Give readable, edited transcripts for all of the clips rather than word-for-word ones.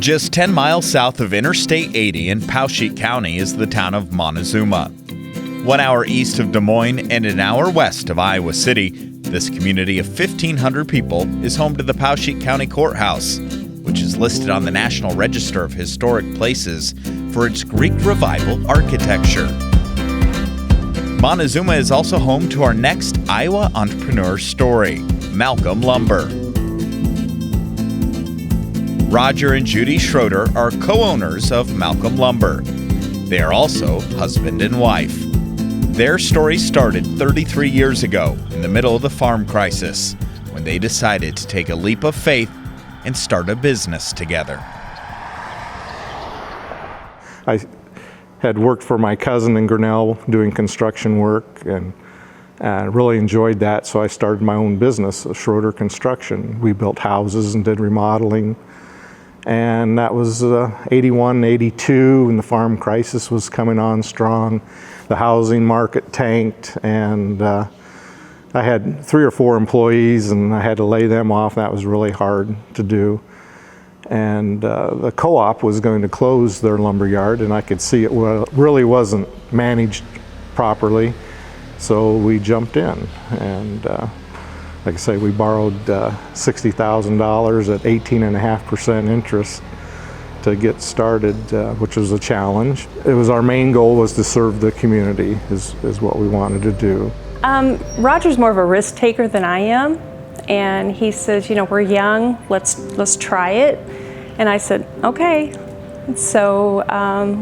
Just 10 miles south of Interstate 80 in Poweshiek County is the town of Montezuma. 1 hour east of Des Moines and an hour west of Iowa City, this community of 1,500 people is home to the Poweshiek County Courthouse, which is listed on the National Register of Historic Places for its Greek Revival architecture. Montezuma is also home to our next Iowa entrepreneur story, Malcom Lumber. Roger and Judy Schroeder are co-owners of Malcom Lumber. They are also husband and wife. Their story started 33 years ago in the middle of the farm crisis when they decided to take a leap of faith and start a business together. I had worked for my cousin in Grinnell doing construction work and really enjoyed that, so I started my own business, Schroeder Construction. We built houses and did remodeling. And that was 81, 82, and the farm crisis was coming on strong. The housing market tanked, and I had 3 or 4 employees, and I had to lay them off. That was really hard to do. And the co-op was going to close their lumber yard, and I could see it really wasn't managed properly. So we jumped in, and like I say, we borrowed $60,000 at 18.5% interest to get started, which was a challenge. It was our main goal was to serve the community is what we wanted to do. Roger's more of a risk taker than I am, and he says, you know, we're young, let's try it. And I said, okay. So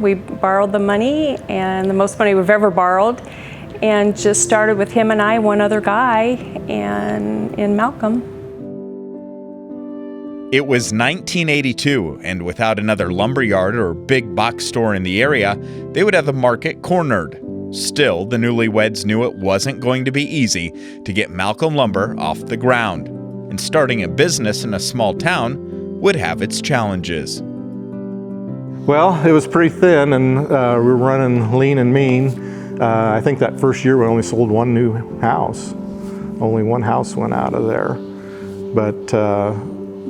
we borrowed the money, and the most money we've ever borrowed, and just started with him and I, one other guy, and in Malcom. It was 1982, and without another lumberyard or big box store in the area, they would have the market cornered. Still, the newlyweds knew it wasn't going to be easy to get Malcom Lumber off the ground, and starting a business in a small town would have its challenges. Well, it was pretty thin, and we were running lean and mean. I think that first year we only sold 1 new house. Only 1 house went out of there. But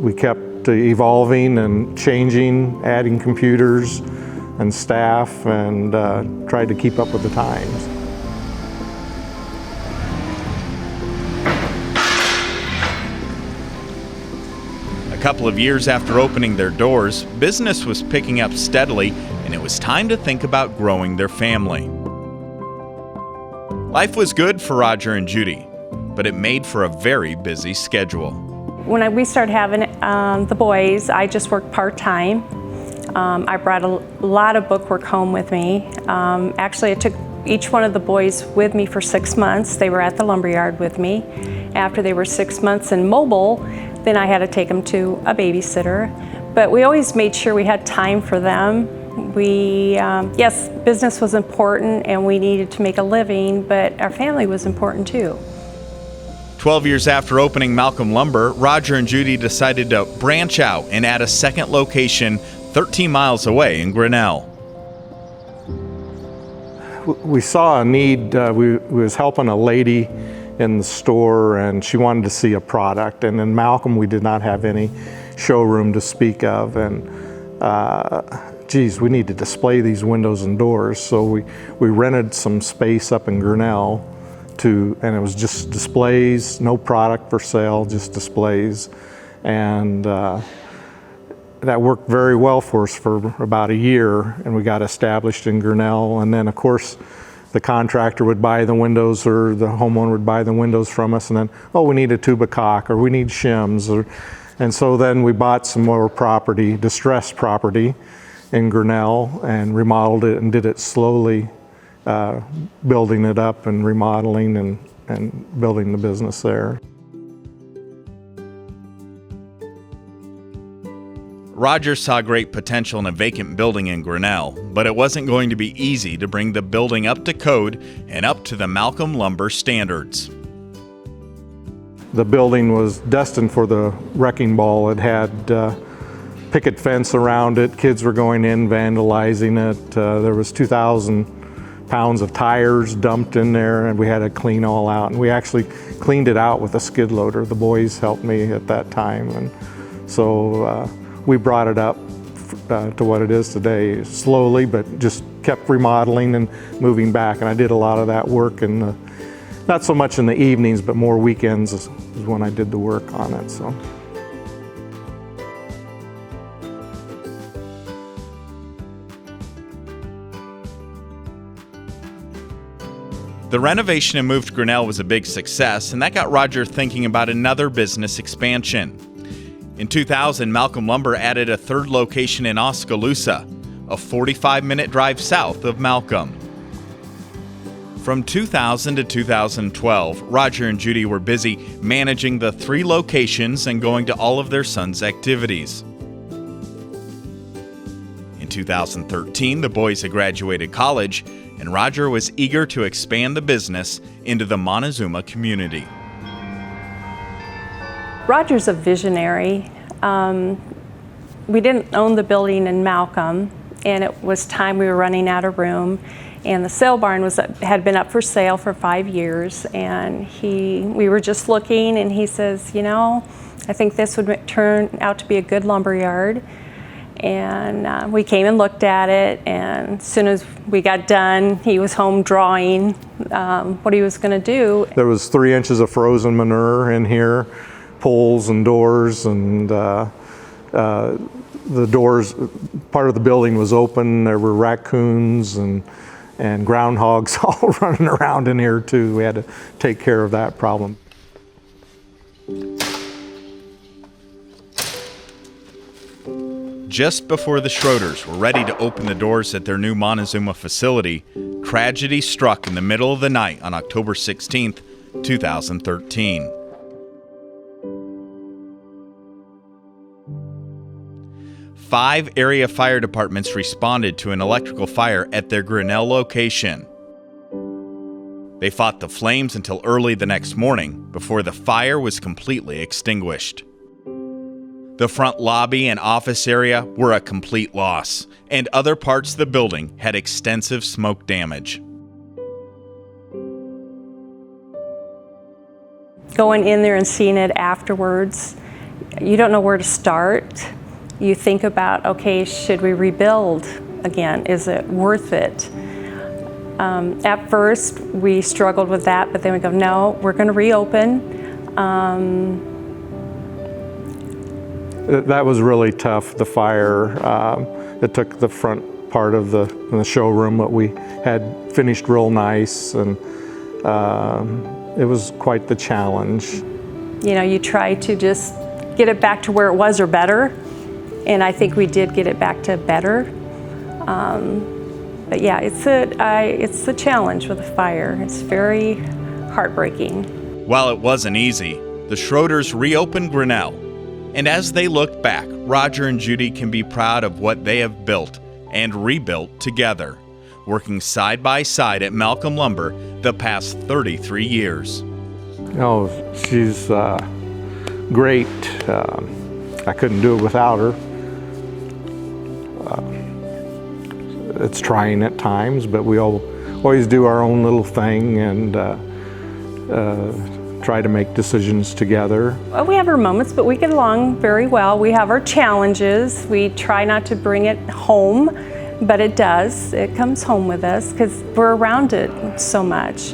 we kept evolving and changing, adding computers and staff, and tried to keep up with the times. A couple of years after opening their doors, business was picking up steadily, and it was time to think about growing their family. Life was good for Roger and Judy, but it made for a very busy schedule. When we started having the boys, I just worked part-time. I brought a lot of bookwork home with me. Actually, I took each one of the boys with me for 6 months. They were at the lumberyard with me. After they were 6 months and mobile, then I had to take them to a babysitter. But we always made sure we had time for them. Yes, business was important and we needed to make a living, but our family was important too. 12 years after opening Malcom Lumber, Roger and Judy decided to branch out and add a second location 13 miles away in Grinnell. We saw a need. We was helping a lady in the store, and she wanted to see a product. And in Malcom, we did not have any showroom to speak of. And geez, we need to display these windows and doors. So we rented some space up in Grinnell and it was just displays, no product for sale, just displays. And that worked very well for us for about a year, and we got established in Grinnell. And then of course the contractor would buy the windows, or the homeowner would buy the windows from us, and then, oh, we need a tube of caulk, or we need shims. And so then we bought some more property, distressed property in Grinnell, and remodeled it and did it slowly, building it up and remodeling and building the business there. Roger saw great potential in a vacant building in Grinnell, but it wasn't going to be easy to bring the building up to code and up to the Malcom Lumber standards. The building was destined for the wrecking ball. It had picket fence around it. Kids were going in, vandalizing it. There was 2,000 pounds of tires dumped in there, and we had to clean all out. And we actually cleaned it out with a skid loader. The boys helped me at that time. And so we brought it up to what it is today, slowly, but just kept remodeling and moving back. And I did a lot of that work not so much in the evenings, but more weekends is when I did the work on it. So. The renovation and move to Grinnell was a big success, and that got Roger thinking about another business expansion. In 2000, Malcom Lumber added a third location in Oskaloosa, a 45-minute drive south of Malcom. From 2000 to 2012, Roger and Judy were busy managing the 3 locations and going to all of their sons' activities. In 2013, the boys had graduated college, and Roger was eager to expand the business into the Montezuma community. Roger's a visionary. We didn't own the building in Malcom, and it was time we were running out of room. And the sale barn had been up for sale for 5 years, and we were just looking, and he says, you know, I think this would turn out to be a good lumber yard. And we came and looked at it, and as soon as we got done, he was home drawing what he was going to do. There was 3 inches of frozen manure in here, poles and doors, and the doors, part of the building was open. There were raccoons and groundhogs all running around in here too. We had to take care of that problem. Just before the Schroeders were ready to open the doors at their new Montezuma facility, tragedy struck in the middle of the night on October 16th, 2013. Five area fire departments responded to an electrical fire at their Grinnell location. They fought the flames until early the next morning before the fire was completely extinguished. The front lobby and office area were a complete loss, and other parts of the building had extensive smoke damage. Going in there and seeing it afterwards, you don't know where to start. You think about, okay, should we rebuild again? Is it worth it? At first, we struggled with that, but then we go, no, we're going to reopen. That was really tough, the fire. It took the front part of the showroom that we had finished real nice, and it was quite the challenge. You know, you try to just get it back to where it was or better, and I think we did get it back to better. But yeah, it's a challenge with a fire. It's very heartbreaking. While it wasn't easy, the Schroeders reopened Grinnell. And as they look back, Roger and Judy can be proud of what they have built and rebuilt together, working side by side at Malcom Lumber the past 33 years. Oh, she's great. I couldn't do it without her. It's trying at times, but we always do our own little thing and try to make decisions together. Well, we have our moments, but we get along very well. We have our challenges. We try not to bring it home, but it does. It comes home with us because we're around it so much.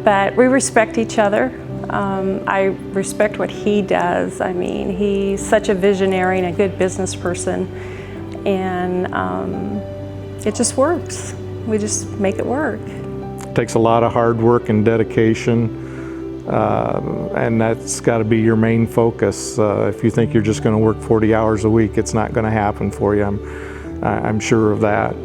But we respect each other. I respect what he does. I mean, he's such a visionary and a good business person, and it just works. We just make it work. It takes a lot of hard work and dedication. And that's got to be your main focus. If you think you're just going to work 40 hours a week, it's not going to happen for you. I'm sure of that.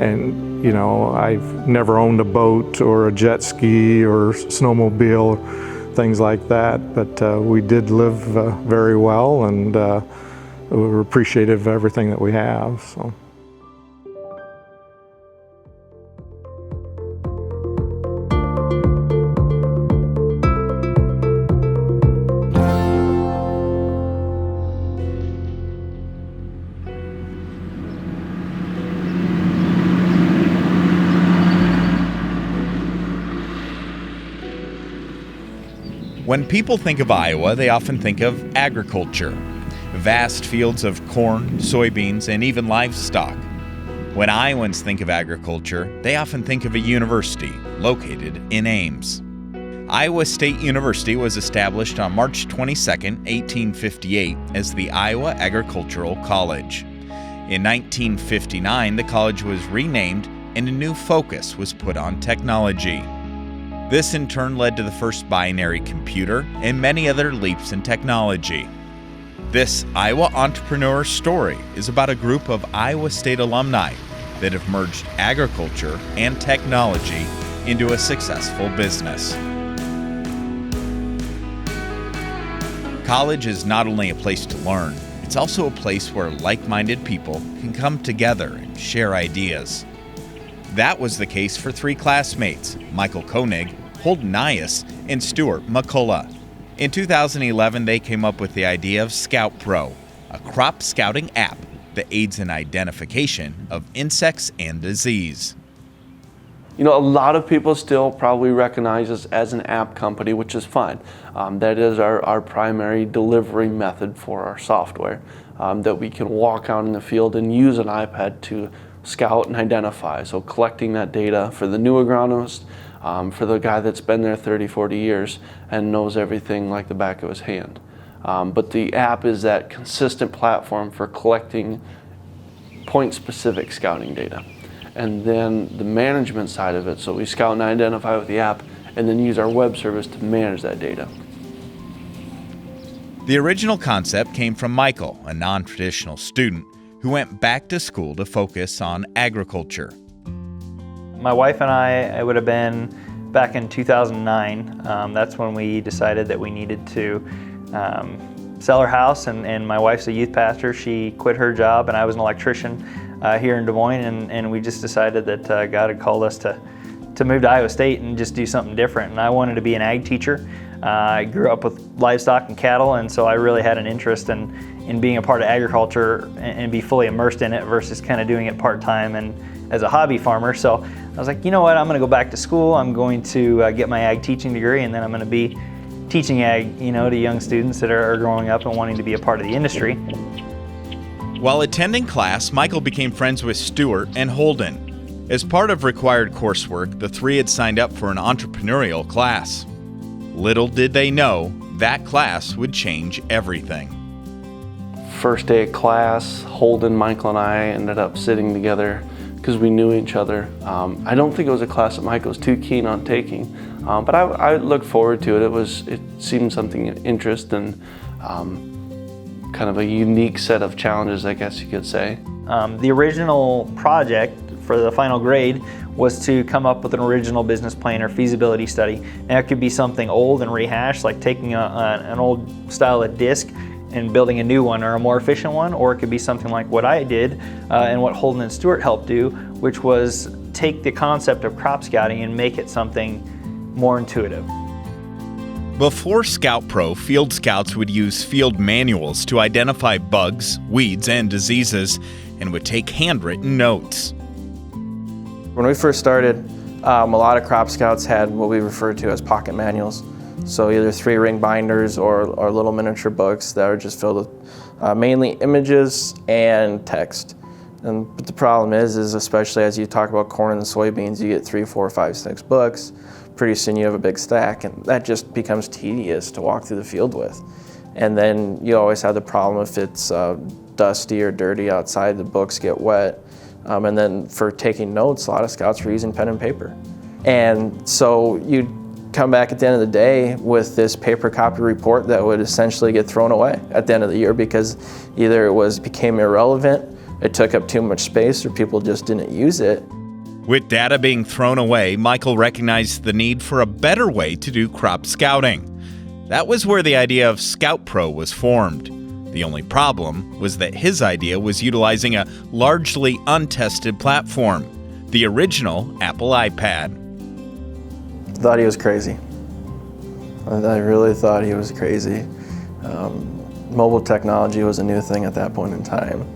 And you know, I've never owned a boat or a jet ski or snowmobile, things like that. But we did live very well, and we're appreciative of everything that we have. So. When people think of Iowa, they often think of agriculture. vast fields of corn, soybeans, and even livestock. When Iowans think of agriculture, they often think of a university located in Ames. Iowa State University was established on March 22, 1858 as the Iowa Agricultural College. In 1959, the college was renamed and a new focus was put on technology. This in turn led to the first binary computer and many other leaps in technology. This Iowa Entrepreneur Story is about a group of Iowa State alumni that have merged agriculture and technology into a successful business. College is not only a place to learn, it's also a place where like-minded people can come together and share ideas. That was the case for three classmates, Michael Koenig, Holden Nias, and Stuart McCullough. In 2011, they came up with the idea of ScoutPro, a crop scouting app that aids in identification of insects and disease. You know, a lot of people still probably recognize us as an app company, which is fine. That is our primary delivery method for our software, that we can walk out in the field and use an iPad to scout and identify. So collecting that data for the new agronomist, for the guy that's been there 30, 40 years and knows everything like the back of his hand. But the app is that consistent platform for collecting point-specific scouting data. And then the management side of it, so we scout and identify with the app and then use our web service to manage that data. The original concept came from Michael, a non-traditional student who went back to school to focus on agriculture. My wife and I, it would have been back in 2009. That's when we decided that we needed to sell our house, and my wife's a youth pastor. She quit her job and I was an electrician here in Des Moines, and we just decided that God had called us to move to Iowa State and just do something different. And I wanted to be an ag teacher. I grew up with livestock and cattle, and so I really had an interest in being a part of agriculture and be fully immersed in it versus kind of doing it part-time and as a hobby farmer. So I was like, you know what, I'm going to go back to school. I'm going to get my ag teaching degree, and then I'm going to be teaching ag, to young students that are growing up and wanting to be a part of the industry. While attending class, Michael became friends with Stuart and Holden. As part of required coursework, the three had signed up for an entrepreneurial class. Little did they know that class would change everything. First day of class, Holden, Michael, and I ended up sitting together because we knew each other. I don't think it was a class that Michael was too keen on taking, but I looked forward to it. It seemed something of interest and kind of a unique set of challenges, I guess you could say. The original project for the final grade was to come up with an original business plan or feasibility study. Now it could be something old and rehashed, like taking an old style of disc and building a new one or a more efficient one, or it could be something like what I did and what Holden and Stuart helped do, which was take the concept of crop scouting and make it something more intuitive. Before ScoutPro, field scouts would use field manuals to identify bugs, weeds, and diseases, and would take handwritten notes. When we first started, a lot of crop scouts had what we refer to as pocket manuals. So either 3-ring binders or little miniature books that are just filled with mainly images and text. But the problem is especially as you talk about corn and soybeans, you get 3, 4, 5, 6 books. Pretty soon you have a big stack, and that just becomes tedious to walk through the field with. And then you always have the problem if it's dusty or dirty outside, the books get wet. And then for taking notes, a lot of scouts were using pen and paper. And so you'd come back at the end of the day with this paper copy report that would essentially get thrown away at the end of the year because either it became irrelevant, it took up too much space, or people just didn't use it. With data being thrown away, Michael recognized the need for a better way to do crop scouting. That was where the idea of ScoutPro was formed. The only problem was that his idea was utilizing a largely untested platform, the original Apple iPad. I thought he was crazy. I really thought he was crazy. Mobile technology was a new thing at that point in time.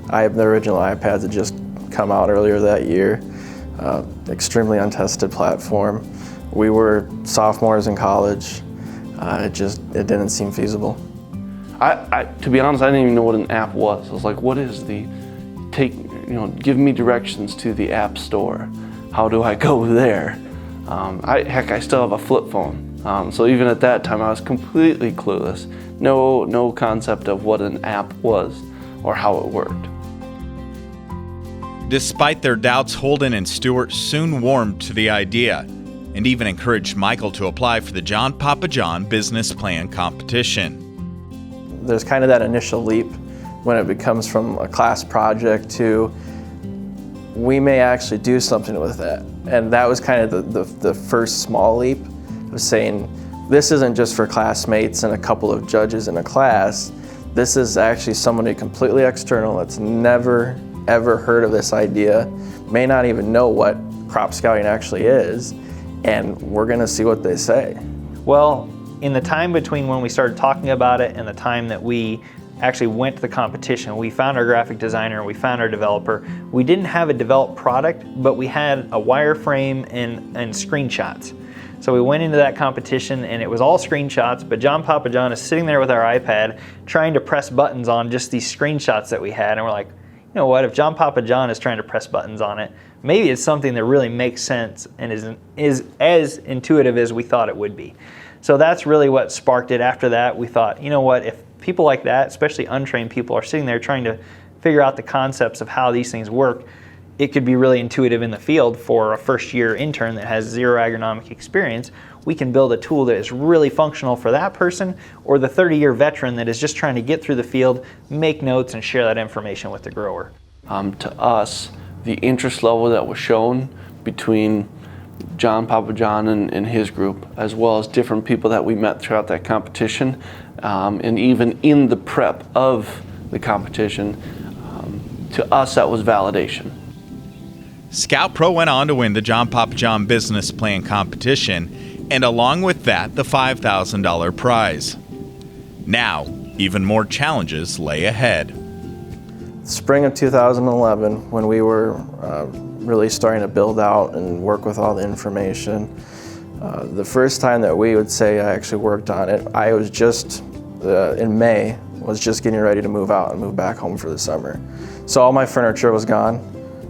The original iPads had just come out earlier that year. Extremely untested platform. We were sophomores in college. It didn't seem feasible. To be honest, I didn't even know what an app was. I was like, what is give me directions to the app store. How do I go there? I still have a flip phone. So even at that time, I was completely clueless. No concept of what an app was or how it worked. Despite their doubts, Holden and Stewart soon warmed to the idea and even encouraged Michael to apply for the John Papa John Business Plan competition. There's kind of that initial leap when it becomes from a class project to we may actually do something with that. And that was kind of the first small leap of saying, this isn't just for classmates and a couple of judges in a class. This is actually somebody completely external that's never, ever heard of this idea, may not even know what crop scouting actually is, and we're gonna see what they say. Well, in the time between when we started talking about it and the time that we actually went to the competition, we found our graphic designer, we found our developer. We didn't have a developed product, but we had a wireframe and screenshots. So we went into that competition and it was all screenshots, but John Papa John is sitting there with our iPad trying to press buttons on just these screenshots that we had. And we're like, you know what, if John Papa John is trying to press buttons on it, maybe it's something that really makes sense and is as intuitive as we thought it would be. So that's really what sparked it. After that, we thought, you know what, if people like that, especially untrained people, are sitting there trying to figure out the concepts of how these things work, it could be really intuitive in the field for a first-year intern that has zero agronomic experience. We can build a tool that is really functional for that person, or the 30-year veteran that is just trying to get through the field, make notes, and share that information with the grower. To us, the interest level that was shown between John Papa John and his group, as well as different people that we met throughout that competition, and even in the prep of the competition, to us that was validation. ScoutPro went on to win the John Papa John Business Plan competition, and along with that, the $5,000 prize. Now, even more challenges lay ahead. Spring of 2011, when we were really starting to build out and work with all the information, the first time that we would say I actually worked on it, I was just, in May, was just getting ready to move out and move back home for the summer. So all my furniture was gone.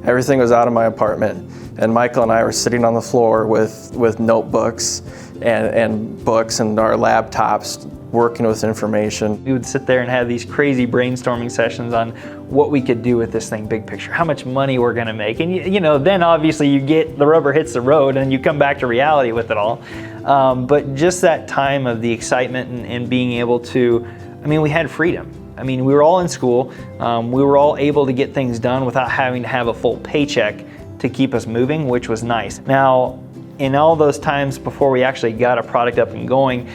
Everything was out of my apartment, and Michael and I were sitting on the floor with notebooks and books and our laptops working with information. We would sit there and have these crazy brainstorming sessions on what we could do with this thing, big picture, how much money we're gonna make. And you know, then obviously the rubber hits the road and you come back to reality with it all. But just that time of the excitement and being able to, I mean, we had freedom. I mean, we were all in school. We were all able to get things done without having to have a full paycheck to keep us moving, which was nice. Now, in all those times before we actually got a product up and going,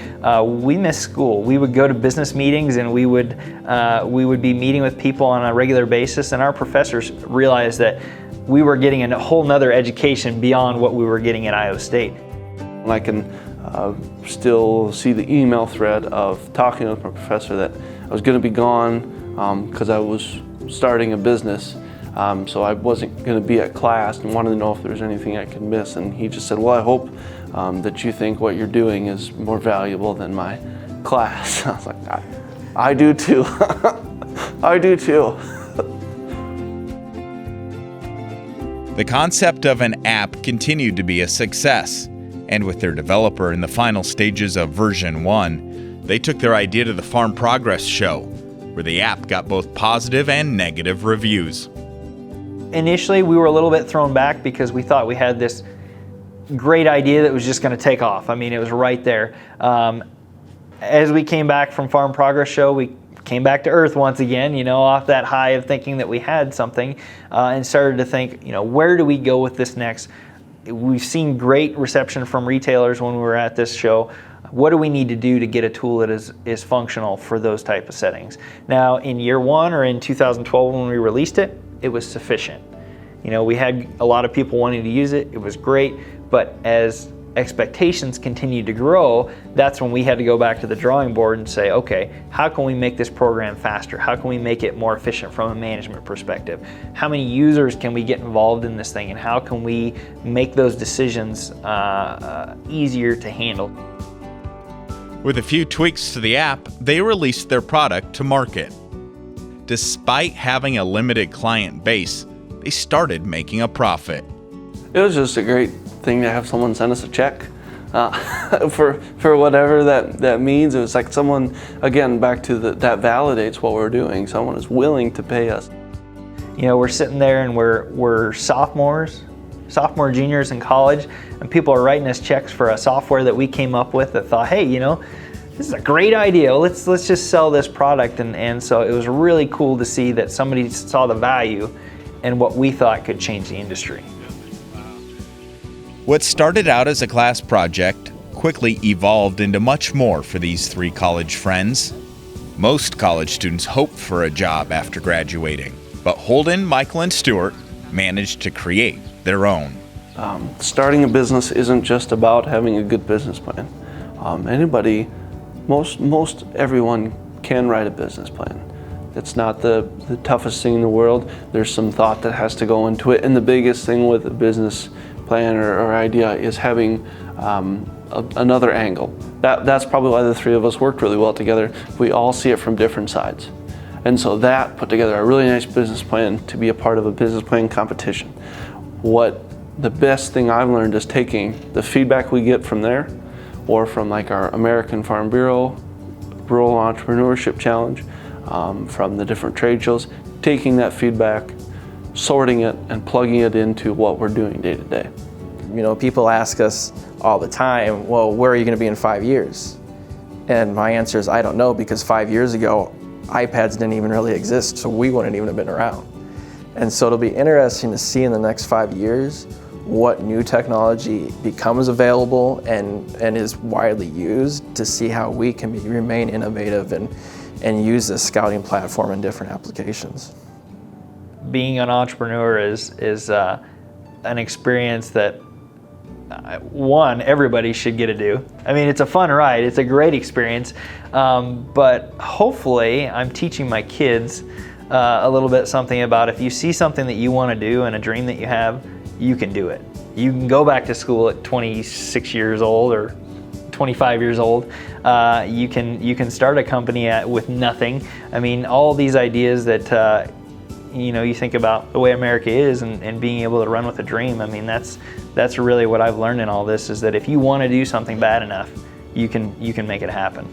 we missed school. We would go to business meetings and we would be meeting with people on a regular basis, and our professors realized that we were getting a whole nother education beyond what we were getting at Iowa State. And I can still see the email thread of talking with my professor that I was going to be gone because I was starting a business. So I wasn't going to be at class and wanted to know if there was anything I could miss. And he just said, well, I hope that you think what you're doing is more valuable than my class. I was like, I do too. I do too. The concept of an app continued to be a success. And with their developer in the final stages of version 1, they took their idea to the Farm Progress Show, where the app got both positive and negative reviews. Initially, we were a little bit thrown back because we thought we had this great idea that was just going to take off. I mean, it was right there. As we came back from Farm Progress Show, we came back to earth once again, you know, off that high of thinking that we had something, and started to think, you know, where do we go with this next? We've seen great reception from retailers when we were at this show. What do we need to do to get a tool that is functional for those type of settings? Now, in year 1 or in 2012 when we released it, it was sufficient. You know, we had a lot of people wanting to use it. It was great, but as expectations continued to grow, that's when we had to go back to the drawing board and say, okay, how can we make this program faster? How can we make it more efficient from a management perspective? How many users can we get involved in this thing, and how can we make those decisions easier to handle? With a few tweaks to the app, they released their product to market. Despite having a limited client base, they started making a profit. It was just a great thing to have someone send us a check for whatever that means. It was like someone, again, back to that validates what we're doing. Someone is willing to pay us. You know, we're sitting there and we're sophomore, juniors in college, and people are writing us checks for a software that we came up with that thought, hey, you know, this is a great idea. Let's just sell this product. And so it was really cool to see that somebody saw the value in what we thought could change the industry. What started out as a class project quickly evolved into much more for these three college friends. Most college students hope for a job after graduating, but Holden, Michael, and Stuart managed to create their own. Starting a business isn't just about having a good business plan. Most everyone can write a business plan. It's not the toughest thing in the world. There's some thought that has to go into it, and the biggest thing with a business plan or idea is having another angle. That's probably why the three of us worked really well together. We all see it from different sides. And so that put together a really nice business plan to be a part of a business plan competition. What the best thing I've learned is taking the feedback we get from there, or from like our American Farm Bureau Rural Entrepreneurship Challenge, from the different trade shows, taking that feedback, sorting it, and plugging it into what we're doing day to day. You know, people ask us all the time, well, where are you going to be in 5 years? And my answer is, I don't know, because 5 years ago, iPads didn't even really exist, so we wouldn't even have been around. And so it'll be interesting to see in the next 5 years what new technology becomes available and is widely used, to see how we can remain innovative and use this scouting platform in different applications. Being an entrepreneur is an experience that everybody should get to do. I mean, it's a fun ride, it's a great experience, but hopefully I'm teaching my kids a little bit something about, if you see something that you want to do and a dream that you have, you can do it. You can go back to school at 26 years old or 25 years old. You can start a company with nothing. I mean, all these ideas that you think about the way America is and being able to run with a dream. I mean, that's really what I've learned in all this, is that if you want to do something bad enough, you can make it happen.